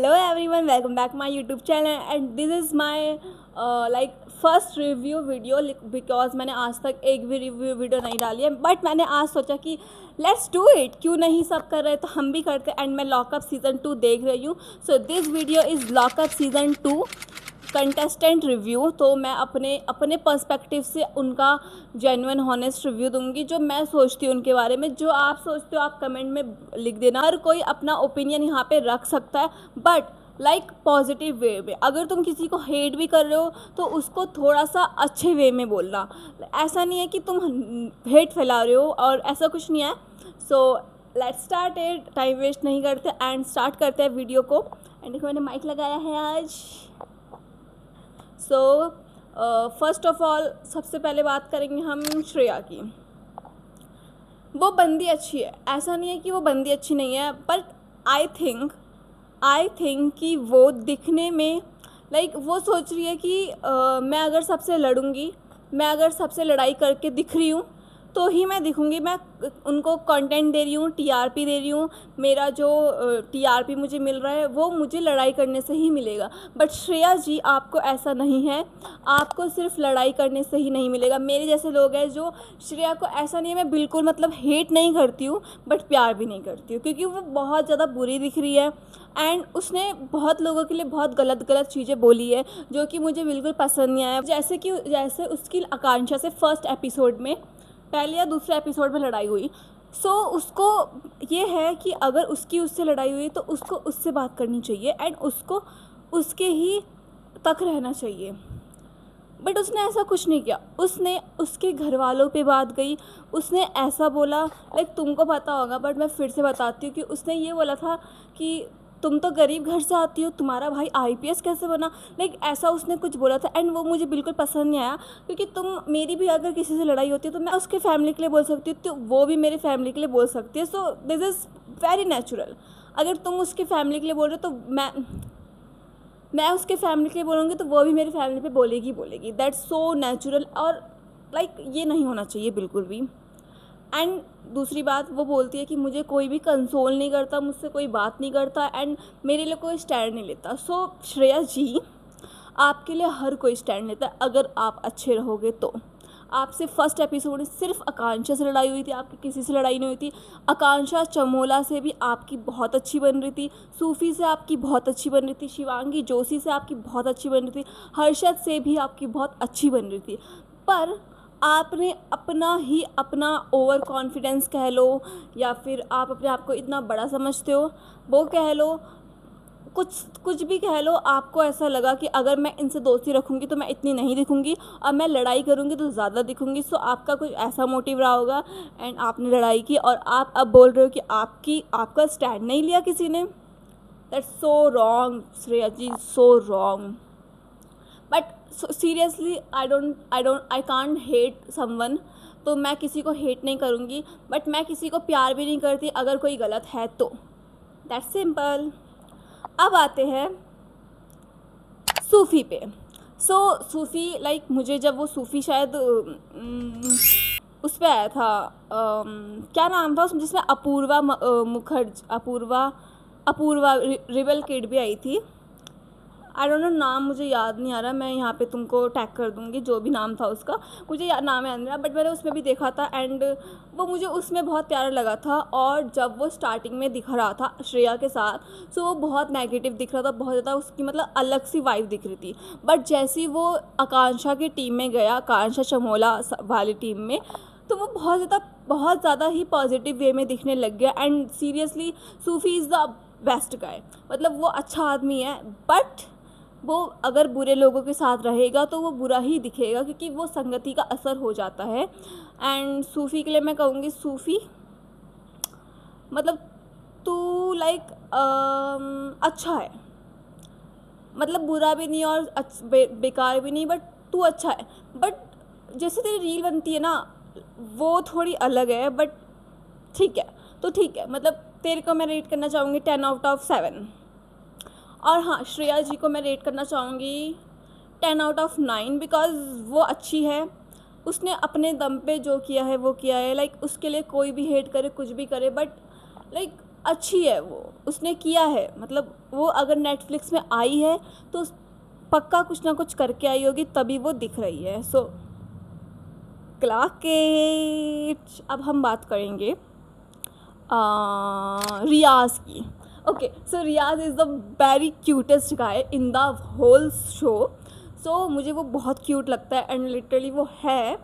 Hello everyone, welcome back my YouTube channel and this is my first review video because मैंने आज तक एक भी रिव्यू वीडियो नहीं डाली है, बट मैंने आज सोचा कि लेट्स डू इट, क्यों नहीं सब कर रहे तो हम भी करते। एंड मैं लॉकअप सीज़न 2 देख रही हूँ। So this video is lockup season 2 contestant review. तो मैं अपने अपने पर्सपेक्टिव से उनका जेन्युइन हॉनेस्ट रिव्यू दूंगी, जो मैं सोचती हूँ उनके बारे में। जो आप सोचते हो आप कमेंट में लिख देना। हर कोई अपना ओपिनियन यहाँ पे रख सकता है, बट पॉजिटिव वे में। अगर तुम किसी को हेट भी कर रहे हो तो उसको थोड़ा सा अच्छे वे में बोलना। ऐसा नहीं है कि तुम हेट फैला रहे हो, और ऐसा कुछ नहीं है। So let's start it, time waste नहीं करते एंड स्टार्ट करते हैं वीडियो को। एंड देखो मैंने माइक लगाया है आज। सो फर्स्ट ऑफ ऑल सबसे पहले बात करेंगे हम श्रेया की। वो बंदी अच्छी है, ऐसा नहीं है कि वो बंदी अच्छी नहीं है, बट आई थिंक कि वो दिखने में वो सोच रही है कि मैं अगर सबसे लड़ूंगी, मैं अगर सबसे लड़ाई करके दिख रही हूँ तो ही मैं दिखूँगी। मैं उनको कंटेंट दे रही हूँ, टीआरपी दे रही हूँ। मेरा जो टीआरपी मुझे मिल रहा है वो मुझे लड़ाई करने से ही मिलेगा। बट श्रेया जी, आपको ऐसा नहीं है। आपको सिर्फ लड़ाई करने से ही नहीं मिलेगा। मेरे जैसे लोग हैं जो श्रेया को, ऐसा नहीं है मैं बिल्कुल हेट नहीं करती हूँ, बट प्यार भी नहीं करती हूँ, क्योंकि वो बहुत ज़्यादा बुरी दिख रही है। एंड उसने बहुत लोगों के लिए बहुत गलत चीज़ें बोली है, जो कि मुझे बिल्कुल पसंद नहीं आया। जैसे उसकी आकांक्षा से फर्स्ट एपिसोड में, पहले या दूसरे एपिसोड में लड़ाई हुई। सो उसको ये है कि अगर उससे लड़ाई हुई तो उसको उससे बात करनी चाहिए एंड उसको उसके ही तक रहना चाहिए। बट उसने ऐसा कुछ नहीं किया। उसने उसके घर वालों पे बात गई। उसने ऐसा बोला, तुमको पता होगा बट मैं फिर से बताती हूँ कि उसने ये बोला था कि तुम तो गरीब घर से आती हो, तुम्हारा भाई आईपीएस कैसे बना। ऐसा उसने कुछ बोला था एंड वो मुझे बिल्कुल पसंद नहीं आया। क्योंकि मेरी भी अगर किसी से लड़ाई होती है तो मैं उसके फैमिली के लिए बोल सकती हूँ, तो वो भी मेरे फैमिली के लिए बोल सकती है। So this is very natural. अगर तुम उसकी फैमिली के लिए बोल रहे हो तो मैं उसके फैमिली के लिए बोलूँगी तो वो भी मेरी फैमिली पे बोलेगी। That's so natural. और ये नहीं होना चाहिए बिल्कुल भी। एंड दूसरी बात, वो बोलती है कि मुझे कोई भी कंसोल नहीं करता, मुझसे कोई बात नहीं करता एंड मेरे लिए कोई स्टैंड नहीं लेता। सो श्रेया जी, आपके लिए हर कोई स्टैंड लेता है अगर आप अच्छे रहोगे तो। आपसे फर्स्ट एपिसोड में सिर्फ आकांक्षा से लड़ाई हुई थी, आपकी किसी से लड़ाई नहीं हुई थी। आकांक्षा चमोला से भी आपकी बहुत अच्छी बन रही थी, सूफ़ी से आपकी बहुत अच्छी बन रही थी, शिवांगी जोशी से आपकी बहुत अच्छी बन रही थी, हर्षद से भी आपकी बहुत अच्छी बन रही थी। पर आपने अपना ओवर कॉन्फिडेंस कह लो, या फिर आप अपने आप को इतना बड़ा समझते हो, वो कह लो, कुछ भी कह लो। आपको ऐसा लगा कि अगर मैं इनसे दोस्ती रखूँगी तो मैं इतनी नहीं दिखूँगी, और मैं लड़ाई करूँगी तो ज़्यादा दिखूँगी। सो आपका कुछ ऐसा मोटिव रहा होगा एंड आपने लड़ाई की, और आप अब बोल रहे हो कि आपका स्टैंड नहीं लिया किसी ने। That's so wrong Shreya ji, so wrong. But seriously I can't hate someone. तो मैं किसी को हेट नहीं करूँगी, बट मैं किसी को प्यार भी नहीं करती अगर कोई गलत है तो। That's simple. अब आते हैं सूफ़ी पे। सो सूफ़ी मुझे जब वो सूफ़ी शायद उस पर आया था, क्या नाम था उसमें, जिसमें अपूर्वा मुखर्जी, अपूर्वा रिबल किड भी आई थी। आई डोंट नो, नाम मुझे याद नहीं आ रहा। मैं यहाँ पे तुमको टैग कर दूँगी जो भी नाम था उसका, मुझे नाम याद नहीं रहा। बट मैंने उसमें भी देखा था एंड वो मुझे उसमें बहुत प्यारा लगा था। और जब वो स्टार्टिंग में दिख रहा था श्रेया के साथ, सो वो बहुत नेगेटिव दिख रहा था, बहुत ज़्यादा उसकी अलग सी वाइब दिख रही थी। बट जैसे ही वो आकांक्षा की टीम में गया, आकांक्षा चमोला वाली टीम में, तो वो बहुत ज़्यादा ही पॉजिटिव वे में दिखने लग गया। And seriously Sufi is the best guy. वो अच्छा आदमी है, बट वो अगर बुरे लोगों के साथ रहेगा तो वो बुरा ही दिखेगा, क्योंकि वो संगति का असर हो जाता है। एंड सूफ़ी के लिए मैं कहूँगी, सूफ़ी तू अच्छा है, बुरा भी नहीं और बेकार भी नहीं, बट तू अच्छा है। बट जैसे तेरी रील बनती है ना, वो थोड़ी अलग है, बट ठीक है। तो ठीक है, तेरे को मैं रेट करना चाहूँगी 10/7। और हाँ, श्रेया जी को मैं रेट करना चाहूँगी 10/9, बिकॉज़ वो अच्छी है। उसने अपने दम पे जो किया है वो किया है। उसके लिए कोई भी हेट करे, कुछ भी करे, बट अच्छी है, वो उसने किया है, मतलब वो अगर नेटफ्लिक्स में आई है तो पक्का कुछ ना कुछ करके आई होगी, तभी वो दिख रही है। So Clark Kate. अब हम बात करेंगे रियाज की। Okay, so Riyaz is the very cutest guy in the whole show. So मुझे वो बहुत क्यूट लगता है एंड लिटरली वो है।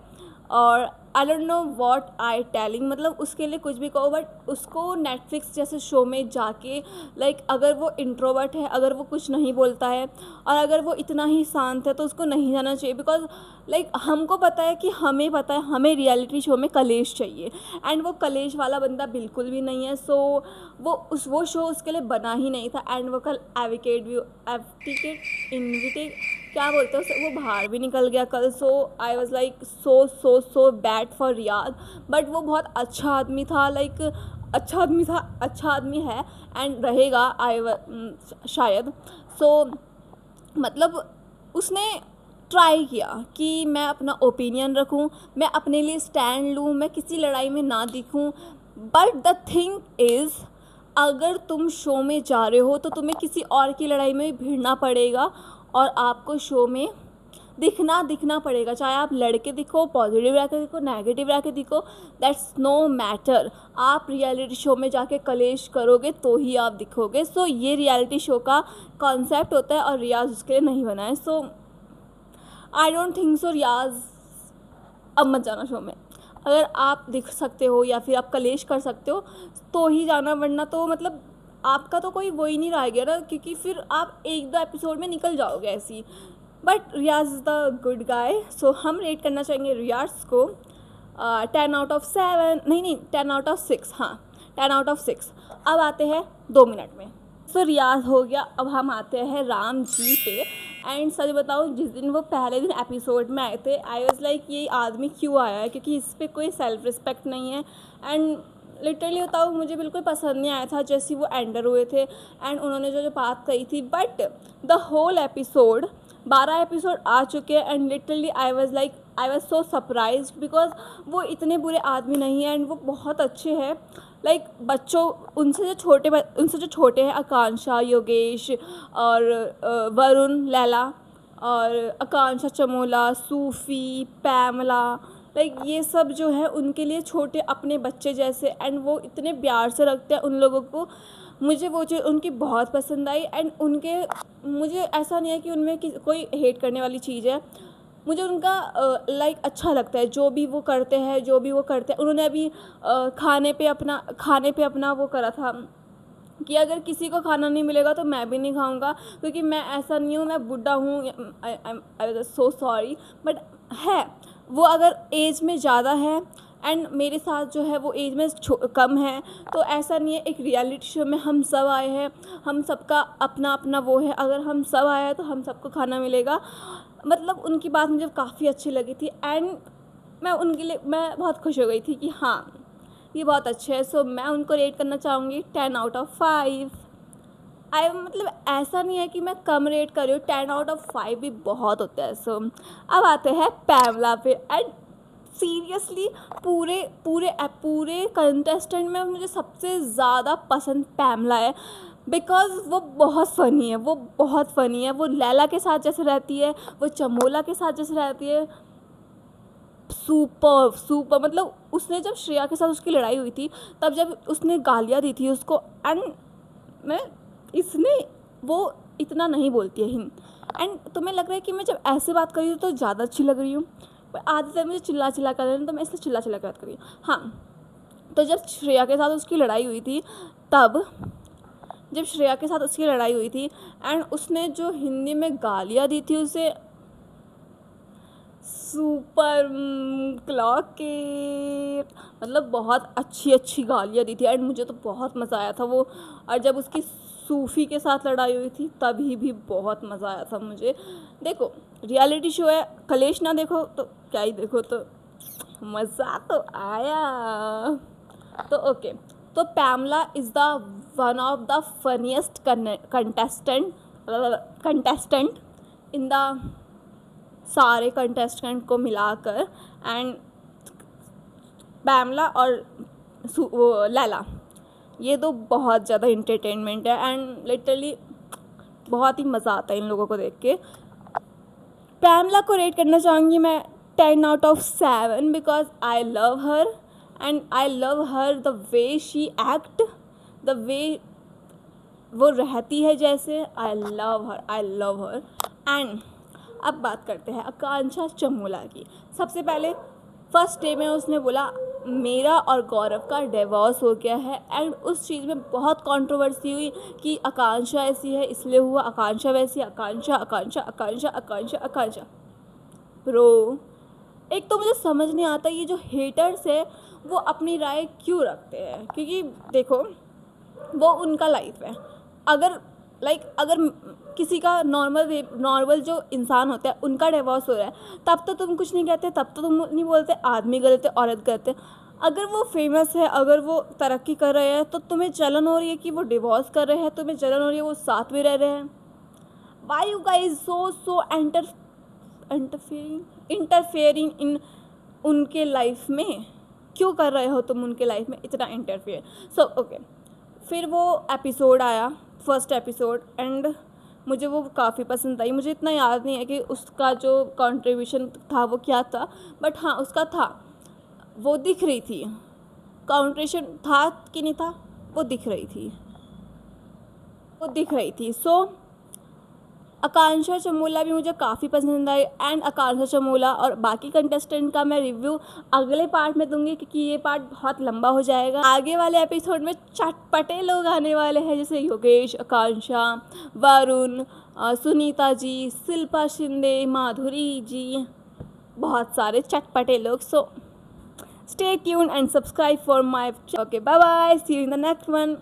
और I don't know what I telling, मतलब उसके लिए कुछ भी कहो, बट उसको नेटफ्लिक्स जैसे शो में जाके लाइक अगर वो इंट्रोवर्ट है, अगर वो कुछ नहीं बोलता है और अगर वो इतना ही शांत है तो उसको नहीं जाना चाहिए। बिकॉज लाइक हमको पता है कि हमें पता है हमें रियलिटी शो में कलेश चाहिए एंड वो कलेश वाला बंदा बिल्कुल भी नहीं है। सो वो शो उसके लिए बना ही नहीं था। एंड वो कल एविकेट इनविटेट क्या बोलते हैं उसे, वो बाहर भी निकल गया कल। So I was like so bad for Riyaz. But वो बहुत अच्छा आदमी था, लाइक अच्छा आदमी था, अच्छा आदमी है एंड रहेगा शायद। सो मतलब उसने ट्राई किया कि मैं अपना ओपिनियन रखूं, मैं अपने लिए स्टैंड लूं, मैं किसी लड़ाई में ना दिखूं। बट द थिंग इज़, अगर तुम शो में जा रहे हो तो तुम्हें किसी और की लड़ाई में भिड़ना पड़ेगा और आपको शो में दिखना पड़ेगा। चाहे आप लड़के दिखो, पॉजिटिव रह के दिखो, नेगेटिव रह के दिखो, दैट्स नो मैटर। आप रियलिटी शो में जाके कलेश करोगे तो ही आप दिखोगे। सो ये रियलिटी शो का कॉन्सेप्ट होता है और रियाज उसके लिए नहीं बना है। सो आई डोंट थिंक सो रियाज, अब मत जाना शो में। अगर आप दिख सकते हो या फिर आप कलेश कर सकते हो तो ही जाना, वरना तो मतलब आपका तो कोई वो ही नहीं रह गया ना, क्योंकि फिर आप एक दो एपिसोड में निकल जाओगे ऐसी। But Riyaz is the good guy. So हम रेट करना चाहेंगे रियाज को 10/7, नहीं 10/6, हाँ 10/6। अब आते हैं 2 मिनट में। सो रियाज हो गया, अब हम आते हैं राम जी पे। एंड सच बताऊँ, जिस दिन वो पहले दिन एपिसोड में आए थे, आई वॉज लाइक ये आदमी क्यों आया है, क्योंकि इस पर कोई सेल्फ रिस्पेक्ट नहीं है। एंड लिटरली बताऊँ, मुझे बिल्कुल पसंद नहीं आया था जैसे वो एंडर हुए थे एंड उन्होंने जो बात कही थी। But the whole episode, 12 episode आ चुके हैं and literally I was so surprise, because वो इतने बुरे आदमी नहीं हैं एंड वो बहुत अच्छे हैं। लाइक बच्चों, उनसे जो छोटे हैं, आकांक्षा, योगेश और वरुण, लैला और आकांक्षा, चमोला, सूफ़ी, पैमला, लाइक ये सब जो है उनके लिए छोटे अपने बच्चे जैसे। एंड वो इतने प्यार से रखते हैं उन लोगों को। मुझे वो चीज़ उनकी बहुत पसंद आई। एंड मुझे ऐसा नहीं है कि उनमें कोई हेट करने वाली चीज़ है। मुझे उनका लाइक अच्छा लगता है जो भी वो करते हैं, उन्होंने अभी खाने पे अपना वो करा था कि अगर किसी को खाना नहीं मिलेगा तो मैं भी नहीं खाऊंगा, क्योंकि मैं ऐसा नहीं हूँ, मैं बुढ़ा हूँ। आई सो सॉरी, बट है वो अगर एज में ज़्यादा है एंड मेरे साथ जो है वो एज में कम है, तो ऐसा नहीं है। एक रियलिटी शो में हम सब आए हैं, हम सबका अपना अपना वो है, अगर हम सब आए हैं तो हम सबको खाना मिलेगा। मतलब उनकी बात मुझे काफ़ी अच्छी लगी थी एंड मैं बहुत खुश हो गई थी कि हाँ ये बहुत अच्छे है। सो मैं उनको रेट करना चाहूँगी 10/5। मतलब ऐसा नहीं है कि मैं कम रेट कर रही हूँ, 10/5 भी बहुत होता है। सो अब आते हैं पैमला पे। एंड सीरियसली पूरे कंटेस्टेंट में मुझे सबसे ज़्यादा पसंद पैमला है, बिकॉज़ वो बहुत फ़नी है। वो लैला के साथ जैसे रहती है, वो चमोला के साथ जैसे रहती है, सुपर मतलब उसने जब श्रेया के साथ उसकी लड़ाई हुई थी, तब जब उसने गालियाँ दी थी उसको, एंड इसने वो इतना नहीं बोलती है हिंद। एंड तुम्हें लग रहा है कि मैं जब ऐसे बात कर रही हूँ तो ज़्यादा अच्छी लग रही हूँ, पर आदत है मुझे चिल्ला कर रही हूँ, तो मैं इसलिए चिल्ला कर बात कर रही हूँ। हाँ, तो जब श्रेया के साथ उसकी लड़ाई हुई थी एंड उसने जो हिंदी में गालियाँ दी थी उसे, सुपर क्लॉक के मतलब बहुत अच्छी गालियाँ दी थी एंड मुझे तो बहुत मज़ा आया था वो। और जब उसकी सूफ़ी के साथ लड़ाई हुई थी तभी भी बहुत मज़ा आया था मुझे। देखो रियलिटी शो है, कलेश ना देखो तो क्या ही देखो, तो मज़ा तो आया। तो ओके, तो Pamela is the one of the funniest contestant in the सारे कंटेस्टेंट को मिलाकर। एंड पैमला और लैला ये तो बहुत ज़्यादा इंटरटेनमेंट है एंड लिटरली बहुत ही मज़ा आता है इन लोगों को देख के। पैमला को रेट करना चाहूँगी मैं 10/7 because I love her and I love her the way she act, the way वो रहती है जैसे। आई लव हर एंड अब बात करते हैं आकांक्षा चमोला की। सबसे पहले फर्स्ट डे में उसने बोला मेरा और गौरव का डिवोर्स हो गया है एंड उस चीज़ में बहुत कंट्रोवर्सी हुई कि आकांक्षा ऐसी है इसलिए हुआ, आकांक्षा वैसी, आकांक्षा आकांक्षा आकांक्षा आकांक्षा आकांक्षा। ब्रो एक तो मुझे समझ नहीं आता ये जो हेटर्स है वो अपनी राय क्यों रखते हैं, क्योंकि देखो वो उनका लाइफ है। अगर अगर किसी का नॉर्मल जो इंसान होता है उनका डिवोर्स हो रहा है तब तो तुम कुछ नहीं कहते, तब तो तुम नहीं बोलते आदमी गलत है औरत गलत है। अगर वो फेमस है, अगर वो तरक्की कर रहे हैं तो तुम्हें जलन हो रही है कि वो डिवोर्स कर रहे हैं, तुम्हें जलन हो रही है वो साथ में रह रहे हैं। Why you guys so interfering in उनके लाइफ में, क्यों कर रहे हो तुम उनके लाइफ में इतना इंटरफेयर। सो ओके, फिर वो एपिसोड आया, फर्स्ट एपिसोड, एंड मुझे वो काफ़ी पसंद आई। मुझे इतना याद नहीं है कि उसका जो कंट्रीब्यूशन था वो क्या था, बट हाँ उसका था, वो दिख रही थी। कंट्रीब्यूशन था कि नहीं था वो दिख रही थी। सो आकांक्षा चमोला भी मुझे काफ़ी पसंद आई एंड आकांक्षा चमोला और बाकी कंटेस्टेंट का मैं रिव्यू अगले पार्ट में दूंगी क्योंकि ये पार्ट बहुत लंबा हो जाएगा। आगे वाले एपिसोड में चटपटे लोग आने वाले हैं जैसे योगेश, आकांक्षा, वरुण, सुनीता जी, शिल्पा शिंदे, माधुरी जी, बहुत सारे चटपटे लोग। So stay tuned and subscribe for my. Okay, bye bye, see you in the next one.